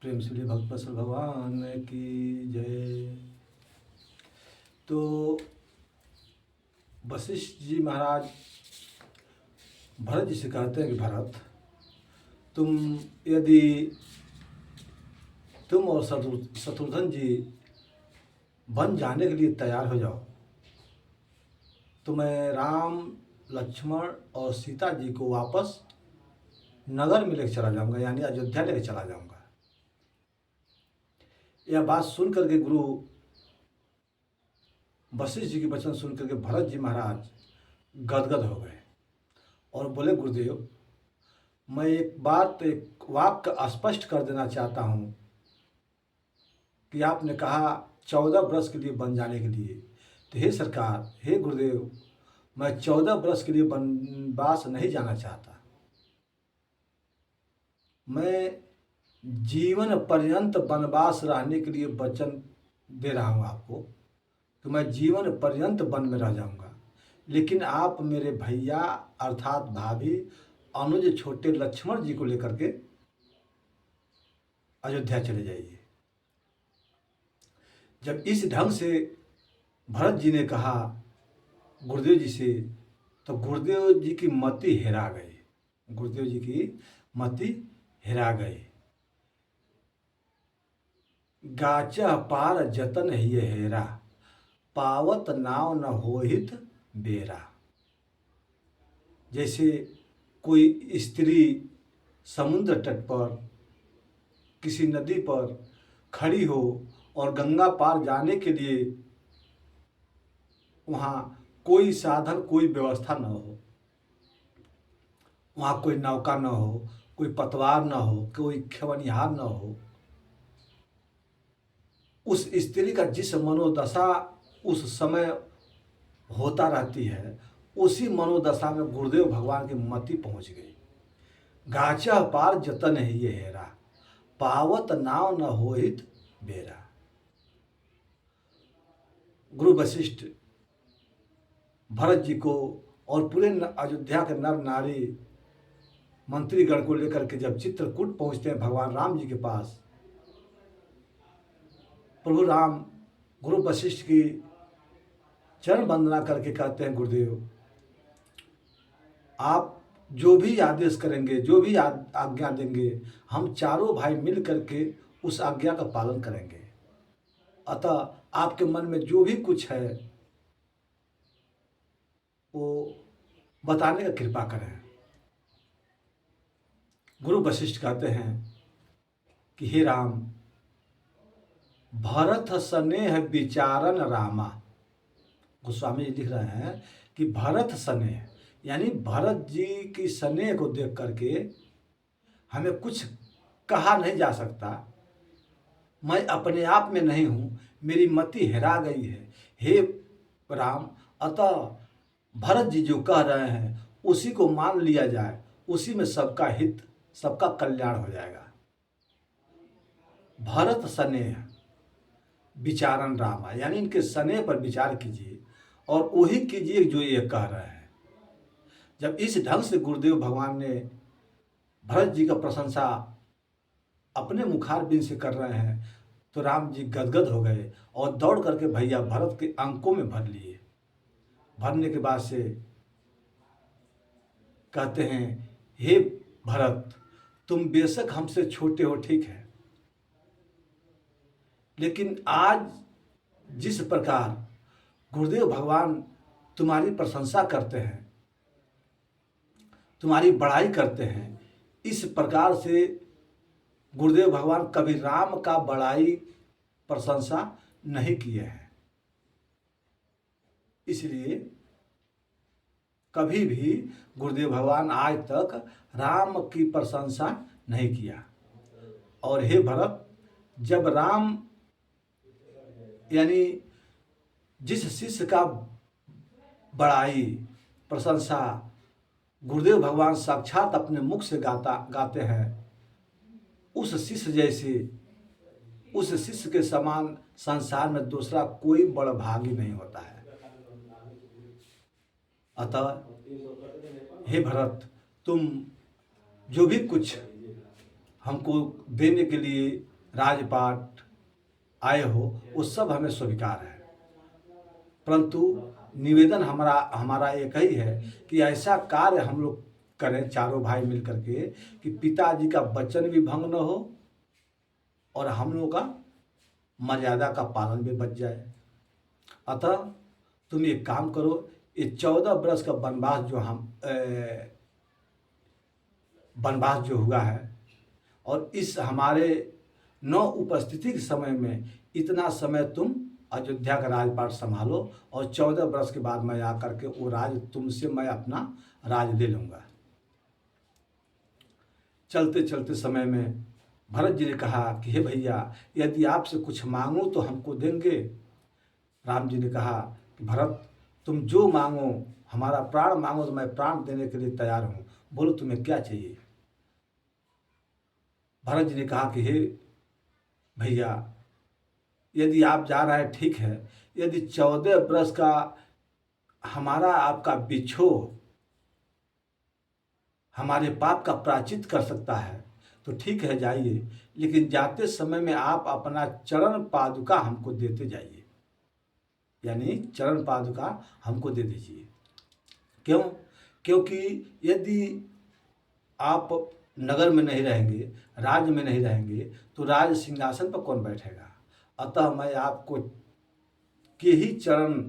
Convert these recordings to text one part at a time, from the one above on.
प्रेम से बोलिए भक्त वत्सल भगवान की जय। तो वशिष्ठ जी महाराज भरत जी से कहते हैं कि भरत, यदि तुम और शत्रुघ्न जी वन जाने के लिए तैयार हो जाओ तो मैं राम, लक्ष्मण और सीता जी को वापस नगर में लेकर चला जाऊंगा, यानी अयोध्या लेकर चला जाऊंगा। यह बात सुन करके गुरु वशिष्ठ जी के वचन सुन करके भरत जी महाराज गदगद हो गए और बोले, गुरुदेव, मैं एक वाक्य स्पष्ट कर देना चाहता हूँ कि आपने कहा 14 वर्ष के लिए वन जाने के लिए, तो हे सरकार, हे गुरुदेव, मैं 14 वर्ष के लिए वनवास नहीं जाना चाहता। मैं जीवन पर्यंत वनवास रहने के लिए वचन दे रहा हूँ आपको कि मैं जीवन पर्यंत वन में रह जाऊंगा, लेकिन आप मेरे भैया अर्थात भाभी, अनुज, छोटे लक्ष्मण जी को लेकर के अयोध्या चले जाइए। जब इस ढंग से भरत जी ने कहा गुरुदेव जी से, तो गुरुदेव जी की मति हेरा गई। गुरुदेव जी की मति हेरा गई। गाचा पार जतन ही हेरा, पावत नाव न होहित बेरा। जैसे कोई स्त्री समुद्र तट पर किसी नदी पर खड़ी हो और गंगा पार जाने के लिए वहाँ कोई साधन, कोई व्यवस्था न हो, वहाँ कोई नौका न हो, कोई पतवार न हो, कोई खेवनिहार न हो, उस स्त्री का जिस मनोदशा उस समय होता रहती है, उसी मनोदशा में गुरुदेव भगवान की मति पहुँच गई। गाचा पार जतन है ये हेरा, पावत नाव न होहित बेरा। गुरु वशिष्ठ भरत जी को और पूरे अयोध्या के नर नारी मंत्रीगण को लेकर के जब चित्रकूट पहुंचते हैं भगवान राम जी के पास, प्रभु राम गुरु वशिष्ठ की चरण वंदना करके कहते हैं, गुरुदेव, आप जो भी आदेश करेंगे, जो भी आज्ञा देंगे, हम चारों भाई मिल करके उस आज्ञा का पालन करेंगे। अतः आपके मन में जो भी कुछ है वो बताने का कृपा करें। गुरु वशिष्ठ कहते हैं कि हे राम, भरत स्नेह विचारन रामा। गोस्वामी जी लिख रहे हैं कि भरत स्नेह, यानी भरत जी की स्नेह को देख करके हमें कुछ कहा नहीं जा सकता। मैं अपने आप में नहीं हूँ, मेरी मति हेरा गई है। हे राम, अतः भरत जी जो कह रहे हैं उसी को मान लिया जाए, उसी में सबका हित, सबका कल्याण हो जाएगा। भरत स्नेह विचारन रामा, यानी इनके स्नेह पर विचार कीजिए और वही कीजिए जो ये कह रहे हैं। जब इस ढंग से गुरुदेव भगवान ने भरत जी का प्रशंसा अपने मुखारबिंद से कर रहे हैं तो राम जी गदगद हो गए और दौड़ करके भैया भरत के अंकों में भर लिए। भरने के बाद से कहते हैं, हे भरत, तुम बेशक हमसे छोटे हो, ठीक है, लेकिन आज जिस प्रकार गुरुदेव भगवान तुम्हारी प्रशंसा करते हैं, तुम्हारी बड़ाई करते हैं, इस प्रकार से गुरुदेव भगवान कभी राम का बड़ाई प्रशंसा नहीं किए हैं। इसलिए कभी भी गुरुदेव भगवान आज तक राम की प्रशंसा नहीं किया। और हे भरत, जब राम, यानी जिस शिष्य का बड़ाई प्रशंसा गुरुदेव भगवान साक्षात अपने मुख से गाते हैं, उस शिष्य जैसे, उस शिष्य के समान संसार में दूसरा कोई बड़ा भागी नहीं होता है। अतः हे भरत, तुम जो भी कुछ हमको देने के लिए राजपाट आए हो, वो सब हमें स्वीकार है, परंतु निवेदन हमारा हमारा एक ही है कि ऐसा कार्य हम लोग करें चारों भाई मिल करके कि पिताजी का वचन भी भंग न हो और हम लोग का मर्यादा का पालन भी बच जाए। अतः तुम एक काम करो, ये 14 वर्ष का वनवास जो वनवास जो हुआ है, और इस हमारे न उपस्थिति के समय में इतना समय तुम अयोध्या का राजपाट संभालो, और 14 वर्ष के बाद मैं आकर के वो राज तुमसे मैं अपना राज ले लूँगा। चलते चलते समय में भरत जी ने कहा कि हे भैया, यदि आपसे कुछ मांगूं तो हमको देंगे? राम जी ने कहा कि भरत, तुम जो मांगो, हमारा प्राण मांगो तो मैं प्राण देने के लिए तैयार हूँ, बोलो तुम्हें क्या चाहिए? भरत जी ने कहा कि हे भैया, यदि आप जा रहे हैं ठीक है, यदि 14 वर्ष का हमारा आपका बिछोह हमारे पाप का प्रायश्चित कर सकता है तो ठीक है, जाइए, लेकिन जाते समय में आप अपना चरण पादुका हमको देते जाइए, यानी चरण पादुका हमको दे दीजिए। क्यों? क्योंकि यदि आप नगर में नहीं रहेंगे, राज्य में नहीं रहेंगे, तो राज सिंहासन पर कौन बैठेगा? अतः मैं आपको के ही चरण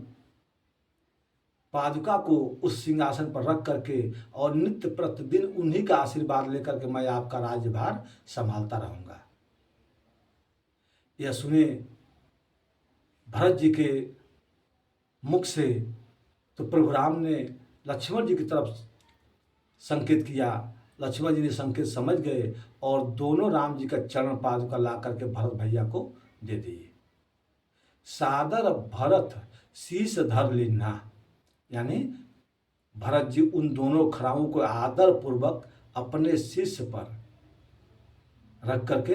पादुका को उस सिंहासन पर रख करके और नित्य प्रतिदिन उन्हीं का आशीर्वाद लेकर के मैं आपका राज्यभार संभालता रहूंगा। यह सुने भरत जी के मुख से तो प्रभु राम ने लक्ष्मण जी की तरफ संकेत किया। लक्ष्मण जी ने संकेत समझ गए और दोनों राम जी का चरण पादुका ला करके भरत भैया को दे दिए। सादर भरत शीश धर लीन्हा, यानी भरत जी उन दोनों खड़ाओं को आदर पूर्वक अपने शीर्ष पर रख करके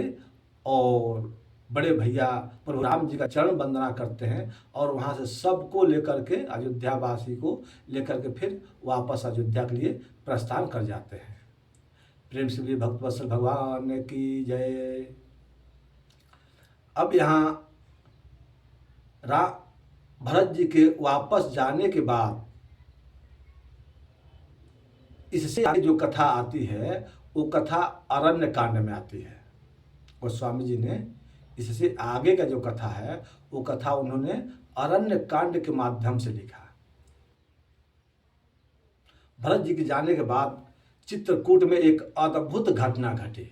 और बड़े भैया प्रभु राम जी का चरण वंदना करते हैं, और वहाँ से सबको लेकर के अयोध्यावासी को लेकर के फिर वापस अयोध्या के लिए प्रस्थान कर जाते हैं। प्रेम से भी भक्तवत्सल भगवान की जय। अब यहाँ भरत जी के वापस जाने के बाद इससे आगे जो कथा आती है वो कथा अरण्य कांड में आती है, और स्वामी जी ने इससे आगे का जो कथा है वो कथा उन्होंने अरण्य कांड के माध्यम से लिखा। भरत जी के जाने के बाद चित्रकूट में एक अद्भुत घटना घटी।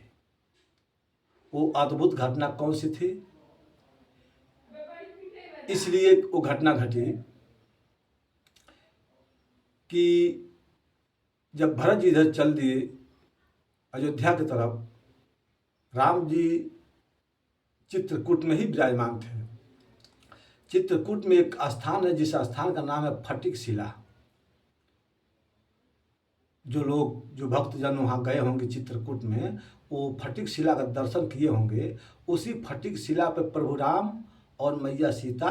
वो अद्भुत घटना कौन सी थी? इसलिए वो घटना घटी कि जब भरत जी इधर चल दिए अयोध्या की तरफ, राम जी चित्रकूट में ही विराजमान थे। चित्रकूट में एक स्थान है जिस स्थान का नाम है फटिक शिला। जो भक्तजन वहाँ गए होंगे चित्रकूट में, वो फटिक शिला का दर्शन किए होंगे। उसी फटिक शिला पर प्रभु राम और मैया सीता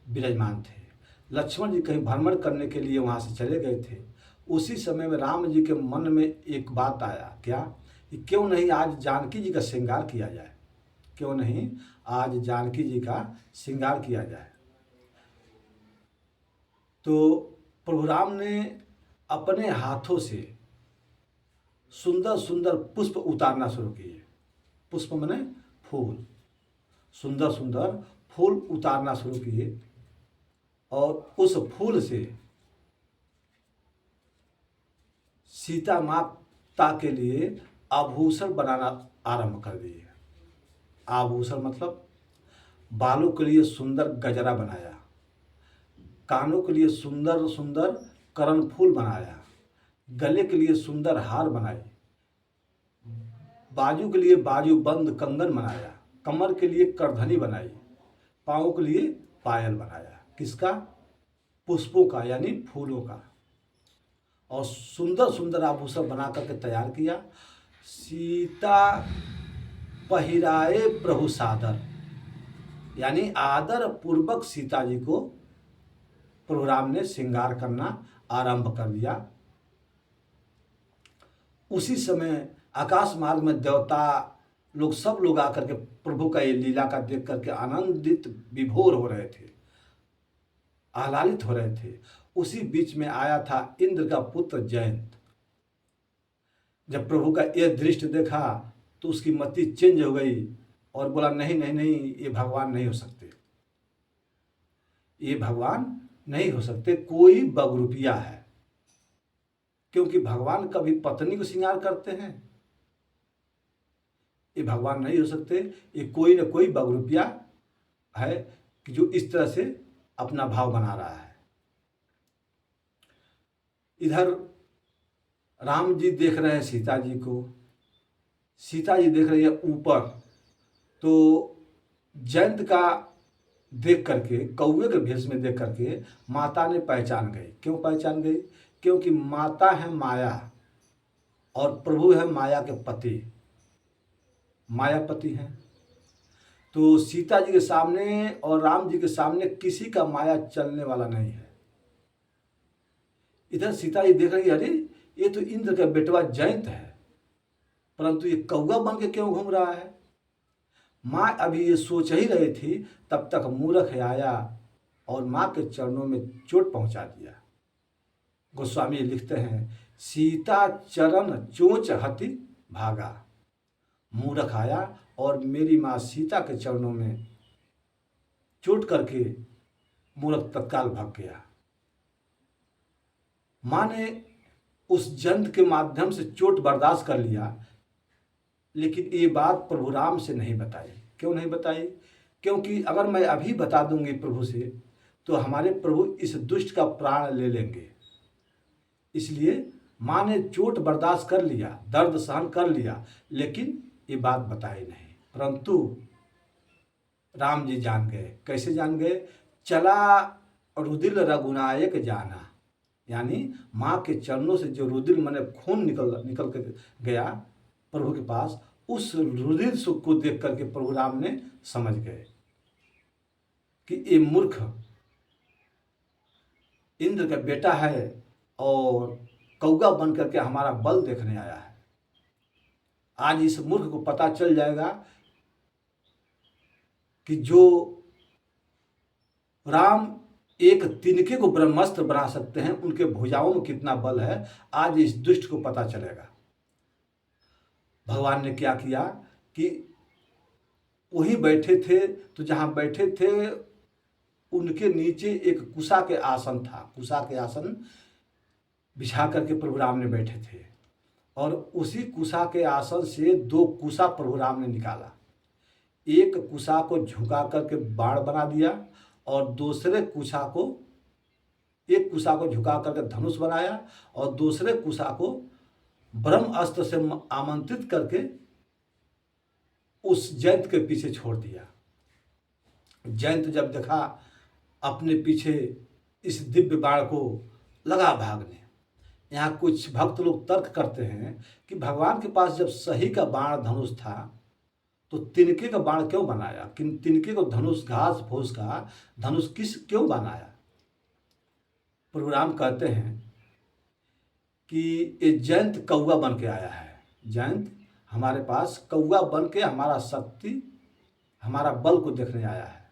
विराजमान थे। लक्ष्मण जी कहीं भ्रमण करने के लिए वहाँ से चले गए थे। उसी समय में राम जी के मन में एक बात आया, क्या कि क्यों नहीं आज जानकी जी का श्रृंगार किया जाए, क्यों नहीं आज जानकी जी का श्रृंगार किया जाए। तो प्रभु राम ने अपने हाथों से सुंदर सुंदर पुष्प उतारना शुरू किए। पुष्प माने फूल, सुंदर सुंदर फूल उतारना शुरू किए, और उस फूल से सीता माता के लिए आभूषण बनाना आरंभ कर दिए। आभूषण मतलब बालों के लिए सुंदर गजरा बनाया, कानों के लिए सुंदर सुंदर करण फूल बनाया, गले के लिए सुंदर हार बनाई, बाजू के लिए बाजू बंद कंगन बनाया, कमर के लिए करधनी बनाई, पाँव के लिए पायल बनाया। किसका? पुष्पों का, यानी फूलों का। और सुंदर सुंदर आभूषण बना करके तैयार किया। सीता पहिराए प्रभु सादर, यानी आदर पूर्वक सीता जी को प्रभु राम ने श्रृंगार करना आरंभ कर दिया। उसी समय आकाश मार्ग में देवता लोग सब लोग आकर के प्रभु का ये लीला का देख करके आनंदित विभोर हो रहे थे, आह्लादित हो रहे थे। उसी बीच में आया था इंद्र का पुत्र जयंत। जब प्रभु का यह दृश्य देखा तो उसकी मति चेंज हो गई और बोला नहीं नहीं नहीं, ये भगवान नहीं हो सकते, ये भगवान नहीं हो सकते, कोई बगरुपिया है। क्योंकि भगवान कभी पत्नी को श्रृंगार करते हैं, ये भगवान नहीं हो सकते, ये कोई ना कोई बगरुपिया है कि जो इस तरह से अपना भाव बना रहा है। इधर राम जी देख रहे हैं सीता जी को, सीता जी देख रही है ऊपर। तो जयंत का देख करके, कौवे के भेष में देख करके माता ने पहचान गई। क्यों पहचान गई? क्योंकि माता है माया और प्रभु है माया के पति, मायापति हैं। तो सीता जी के सामने और राम जी के सामने किसी का माया चलने वाला नहीं है। इधर सीता जी देख रही है, अरे ये तो इंद्र का बेटवा जयंत है, परंतु ये कौवा बन के क्यों घूम रहा है? माँ अभी ये सोच ही रही थी, तब तक मूर्ख आया और माँ के चरणों में चोट पहुंचा दिया। गोस्वामी लिखते हैं, सीता चरण चोंच हति भागा। मूर्ख आया और मेरी माँ सीता के चरणों में चोट करके मूर्ख तत्काल भाग गया। माँ ने उस जंत के माध्यम से चोट बर्दाश्त कर लिया, लेकिन ये बात प्रभु राम से नहीं बताई। क्यों नहीं बताई? क्योंकि अगर मैं अभी बता दूंगी प्रभु से तो हमारे प्रभु इस दुष्ट का प्राण ले लेंगे। इसलिए माँ ने चोट बर्दाश्त कर लिया, दर्द सहन कर लिया, लेकिन ये बात बताई नहीं। परंतु राम जी जान गए। कैसे जान गए? चला रुदिल रघुनायक जाना, यानी माँ के चरणों से जो रुदिल माने खून निकल के गया प्रभु के पास, उस रुधिर सुख को देख करके प्रभु राम ने समझ गए कि ये मूर्ख इंद्र का बेटा है और कौवा बन करके हमारा बल देखने आया है। आज इस मूर्ख को पता चल जाएगा कि जो राम एक तिनके को ब्रह्मास्त्र बना सकते हैं, उनके भुजाओं में कितना बल है, आज इस दुष्ट को पता चलेगा। भगवान ने क्या किया कि वही बैठे थे, तो जहाँ बैठे थे उनके नीचे एक कुशा के आसन था। कुशा के आसन बिछा करके प्रभु राम ने बैठे थे और उसी कुशा के आसन से दो कुशा प्रभु राम ने निकाला। एक कुशा को झुका करके बाण बना दिया और दूसरे कुशा को, एक कुशा को झुका करके धनुष बनाया और दूसरे कुशा को ब्रह्म अस्त्र से आमंत्रित करके उस जयंत के पीछे छोड़ दिया। जयंत जब देखा अपने पीछे इस दिव्य बाण को, लगा भागने। यहाँ कुछ भक्त लोग तर्क करते हैं कि भगवान के पास जब सही का बाण धनुष था तो तिनके का बाण क्यों बनाया? कि तिनके को धनुष, घास फूस का धनुष क्यों बनाया? प्रभु राम कहते हैं कि ये जयंत कौवा बन के आया है। जयंत हमारे पास कौवा बन के हमारा शक्ति, हमारा बल को देखने आया है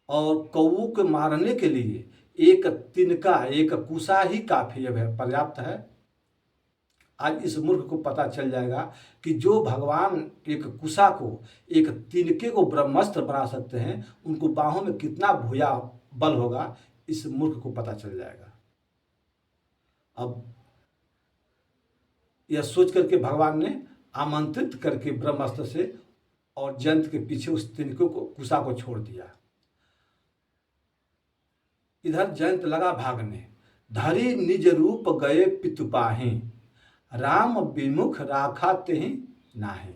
और कौवों को मारने के लिए एक तिनका, एक कुशा ही काफी है, पर्याप्त है। आज इस मूर्ख को पता चल जाएगा कि जो भगवान एक कुशा को, एक तिनके को ब्रह्मास्त्र बना सकते हैं, उनको बाहों में कितना भुजा बल होगा, इस मूर्ख को पता चल जाएगा। अब यह सोच करके भगवान ने आमंत्रित करके ब्रह्मास्त्र से और जयंत के पीछे उस तिनके को, कुशा को छोड़ दिया। इधर जयंत लगा भागने। धरी निज रूप गए पितुपाही, राम विमुख राखा तेहि नाही।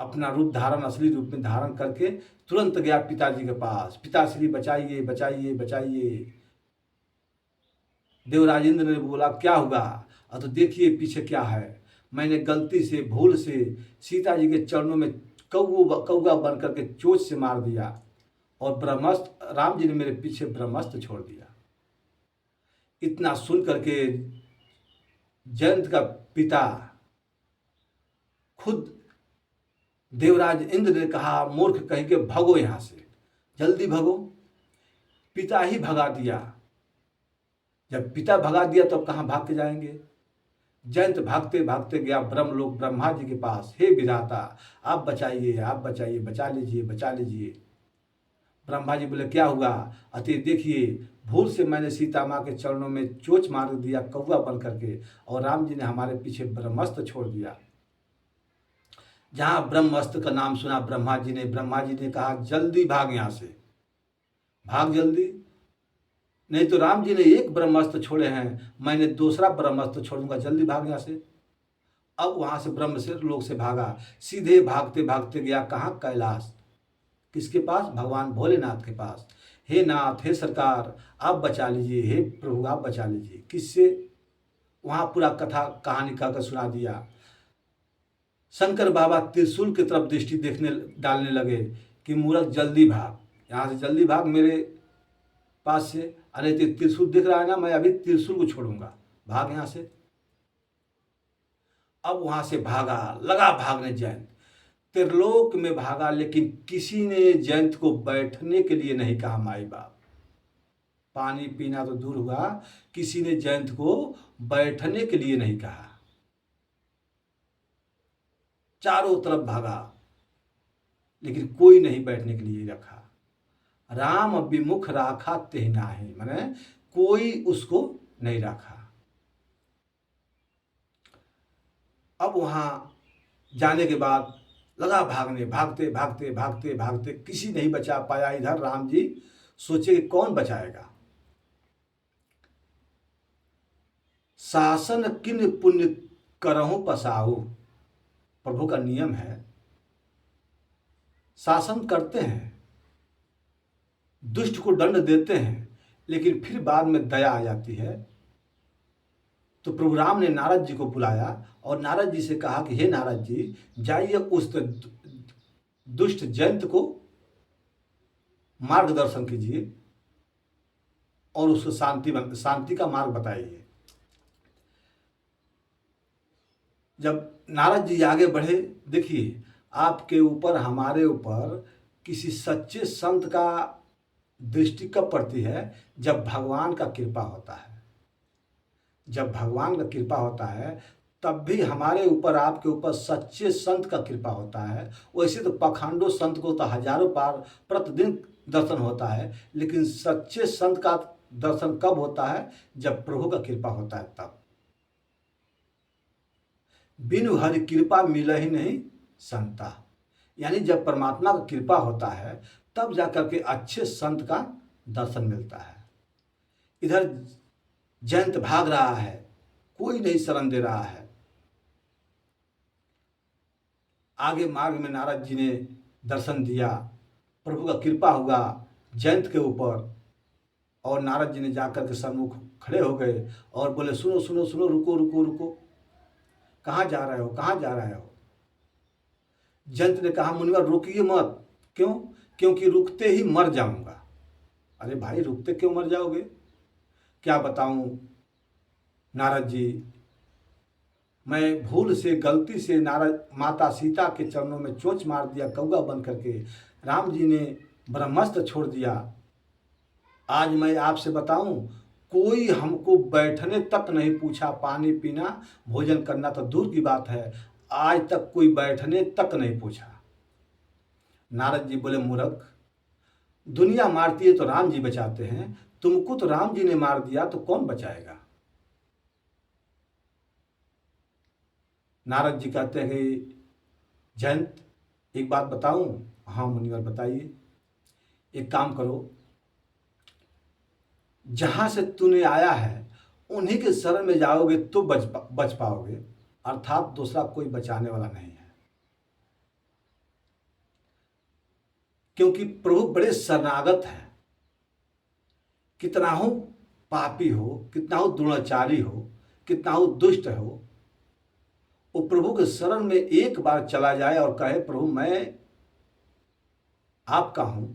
अपना रूप धारण, असली रूप में धारण करके तुरंत गया पिताजी के पास। पिताश्री बचाइए बचाइए बचाइए। देवराजेंद्र ने बोला क्या हुआ? तो देखिए पीछे क्या है। मैंने गलती से, भूल से सीता जी के चरणों में कौवा बन करके चोट से मार दिया और ब्रह्मास्त्र, राम जी ने मेरे पीछे ब्रह्मास्त्र छोड़ दिया। इतना सुन करके जयंत का पिता खुद देवराज इंद्र ने कहा, मूर्ख कहीं के भगो यहाँ से, जल्दी भगो। पिता ही भगा दिया। जब पिता भगा दिया तो अब कहाँ भाग के जाएंगे। जयंत भागते भागते गया ब्रह्मलोक ब्रह्मा जी के पास। हे विधाता, आप बचाइए, आप बचाइए, बचा लीजिए, बचा लीजिए। ब्रह्मा जी बोले, क्या हुआ? अति देखिए, भूल से मैंने सीता माँ के चरणों में चोच मार दिया कौवा बन करके, और राम जी ने हमारे पीछे ब्रह्मास्त्र छोड़ दिया। जहाँ ब्रह्मास्त्र का नाम सुना ब्रह्मा जी ने कहा, जल्दी भाग यहाँ से, भाग जल्दी, नहीं तो राम जी ने एक ब्रह्मास्त्र छोड़े हैं, मैंने दूसरा ब्रह्मास्त्र छोड़ूंगा, जल्दी भाग यहाँ से। अब वहां से ब्रह्म से लोक से भागा, सीधे भागते भागते गया कहाँ? कैलाश। किसके पास? भगवान भोलेनाथ के पास। हे नाथ, हे सरकार, आप बचा लीजिए, हे प्रभु आप बचा लीजिए। किससे? वहां पूरा कथा कहानी कहकर सुना दिया। शंकर बाबा त्रिशूल की तरफ दृष्टि देखने डालने लगे कि मूर्ख जल्दी भाग यहाँ से, जल्दी भाग मेरे पास से, अरे त्रिशूल दिख रहा है ना, मैं अभी त्रिशूल को छोड़ूंगा, भाग यहाँ से। अब वहां से भागा, लगा भागने जयंत, त्रिलोक में भागा, लेकिन किसी ने जयंत को बैठने के लिए नहीं कहा। माई बाप, पानी पीना तो दूर हुआ, किसी ने जयंत को बैठने के लिए नहीं कहा। चारों तरफ भागा, लेकिन कोई नहीं बैठने के लिए रखा। राम विमुख राखा तेहि नाहि, माने कोई उसको नहीं रखा। अब वहां जाने के बाद लगा भागने, भागते भागते भागते भागते किसी नहीं बचा पाया। इधर राम जी सोचे कि कौन बचाएगा। शासन किन पुण्य करहु पसाहु, प्रभु का नियम है, शासन करते हैं, दुष्ट को दंड देते हैं, लेकिन फिर बाद में दया आ जाती है। तो प्रभु राम ने नारद जी को बुलाया और नारद जी से कहा कि हे नारद जी, जाइए उस दुष्ट जयंत को मार्गदर्शन कीजिए और उसको शांति का मार्ग बताइए। जब नारद जी आगे बढ़े, देखिए आपके ऊपर, हमारे ऊपर किसी सच्चे संत का दृष्टि कब पड़ती है? जब भगवान का कृपा होता है। जब भगवान का कृपा होता है तब भी हमारे ऊपर, आपके ऊपर सच्चे संत का कृपा होता है। वैसे तो पखंडों संत को तो हजारों बार प्रतिदिन दर्शन होता है, लेकिन सच्चे संत का दर्शन कब होता है? जब प्रभु का कृपा होता है तब। बिनु हरि कृपा मिला ही नहीं संता, यानी जब परमात्मा का कृपा होता है तब जाकर के अच्छे संत का दर्शन मिलता है। इधर जयंत भाग रहा है, कोई नहीं शरण दे रहा है। आगे मार्ग में नारद जी ने दर्शन दिया, प्रभु का कृपा हुआ जयंत के ऊपर, और नारद जी ने जाकर के सन्मुख खड़े हो गए और बोले, सुनो सुनो सुनो, रुको रुको रुको, कहाँ जा रहे हो, कहाँ जा रहे हो? जयंत ने कहा, मुनिवर रुकिए मत। क्यों? क्योंकि रुकते ही मर जाऊंगा। अरे भाई, रुकते क्यों मर जाओगे? क्या बताऊं नारद जी, मैं भूल से, गलती से नारद माता सीता के चरणों में चोंच मार दिया कौवा बन करके, राम जी ने ब्रह्मास्त्र छोड़ दिया। आज मैं आपसे बताऊं, कोई हमको बैठने तक नहीं पूछा, पानी पीना भोजन करना तो दूर की बात है, आज तक कोई बैठने तक नहीं पूछा। नारद जी बोले, मूर्ख, दुनिया मारती है तो राम जी बचाते हैं, तुमको तो राम जी ने मार दिया तो कौन बचाएगा? नारद जी कहते हैं कि जयंत, एक बात बताऊं? हाँ मुनिवर बताइए। एक काम करो, जहां से तूने आया है उन्हीं के शरण में जाओगे तो बच पाओगे, अर्थात दूसरा कोई बचाने वाला नहीं है। क्योंकि प्रभु बड़े शरणागत हैं। कितना हो पापी हो, कितना हो दुराचारी हो, कितना हो दुष्ट हो, वो प्रभु के शरण में एक बार चला जाए और कहे, प्रभु मैं आपका हूं,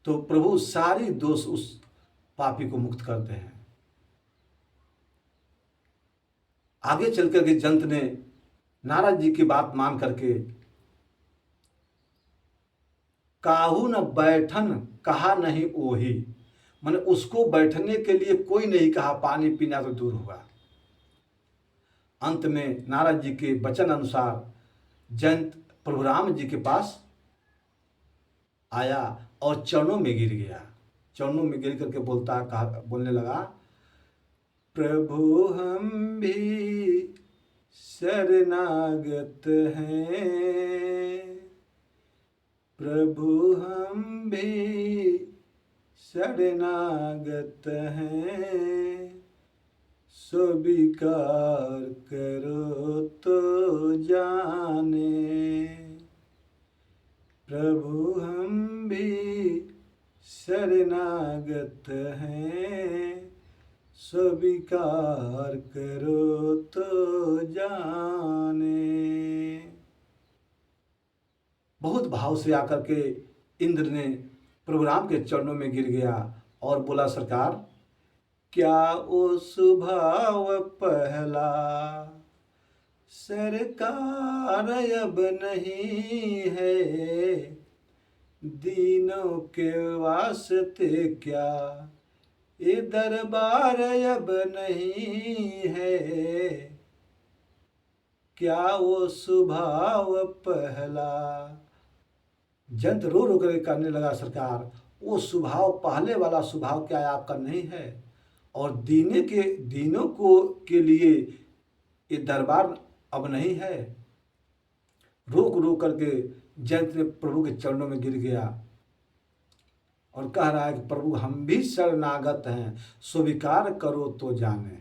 तो प्रभु सारी दोष उस पापी को मुक्त करते हैं। आगे चलकर के जयंत ने नारद जी की बात मान करके काहू न बैठन कहा नहीं ओही, मैंने उसको बैठने के लिए कोई नहीं कहा, पानी पीना तो दूर हुआ। अंत में नारद जी के वचन अनुसार जयंत प्रभु राम जी के पास आया और चरणों में गिर गया। चरणों में गिर करके बोलने लगा, प्रभु हम भी शरणागत हैं, प्रभु हम भी शरणागत हैं, स्वीकार करो तो जाने, प्रभु हम भी शरणागत हैं, स्वीकार करो तो जाने। बहुत भाव से आकर के इंद्र ने प्रभु राम के चरणों में गिर गया और बोला, सरकार क्या वो स्वभाव पहला सरकार अब नहीं है, दीनों के वास्ते क्या ये दरबार अब नहीं है, क्या वो स्वभाव पहला। जंत रो रो कर करने लगा, सरकार वो स्वभाव पहले वाला स्वभाव क्या आपका नहीं है, और दीनों को के लिए ये दरबार अब नहीं है। रोक रोक करके जयंत ने प्रभु के चरणों में गिर गया और कह रहा है कि प्रभु हम भी शरणागत हैं, स्वीकार करो तो जाने।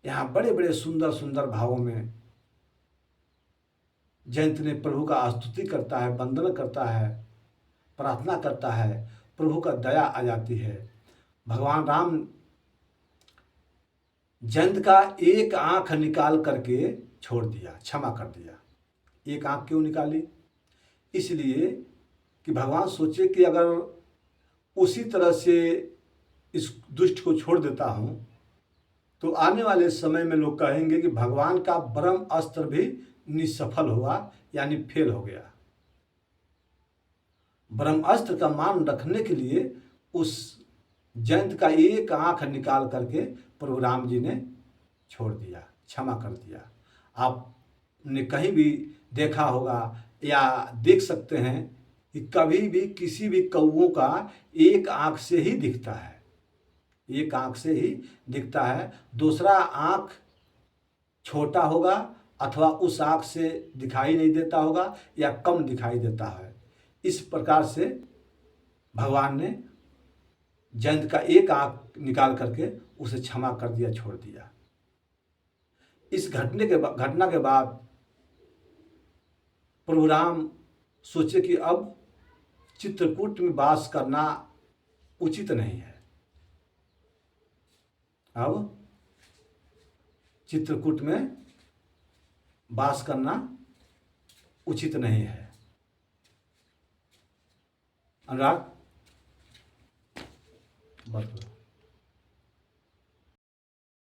यहाँ बड़े बड़े सुंदर सुंदर भावों में जयंत ने प्रभु का स्तुति करता है, वंदन करता है, प्रार्थना करता है, प्रभु का दया आ जाती है। भगवान राम जयंत का एक आंख निकाल करके छोड़ दिया, क्षमा कर दिया। एक आंख क्यों निकाली? इसलिए कि भगवान सोचे कि अगर उसी तरह से इस दुष्ट को छोड़ देता हूं तो आने वाले समय में लोग कहेंगे कि भगवान का ब्रह्म अस्त्र भी निष्फल हुआ, यानी फेल हो गया। ब्रह्म अस्त्र का मान रखने के लिए उस जयंत का एक आंख निकाल करके प्रभु राम जी ने छोड़ दिया, क्षमा कर दिया। आपने कहीं भी देखा होगा या देख सकते हैं कि कभी भी किसी भी कौओं का एक आंख से ही दिखता है, एक आंख से ही दिखता है, दूसरा आंख छोटा होगा अथवा उस आंख से दिखाई नहीं देता होगा या कम दिखाई देता है। इस प्रकार से भगवान ने जयंत का एक आंख निकाल करके उसे क्षमा कर दिया, छोड़ दिया। इस घटना के बाद प्रभु राम सोचे कि अब चित्रकूट में वास करना उचित नहीं है, अब चित्रकूट में वास करना उचित नहीं है। अनुराग बात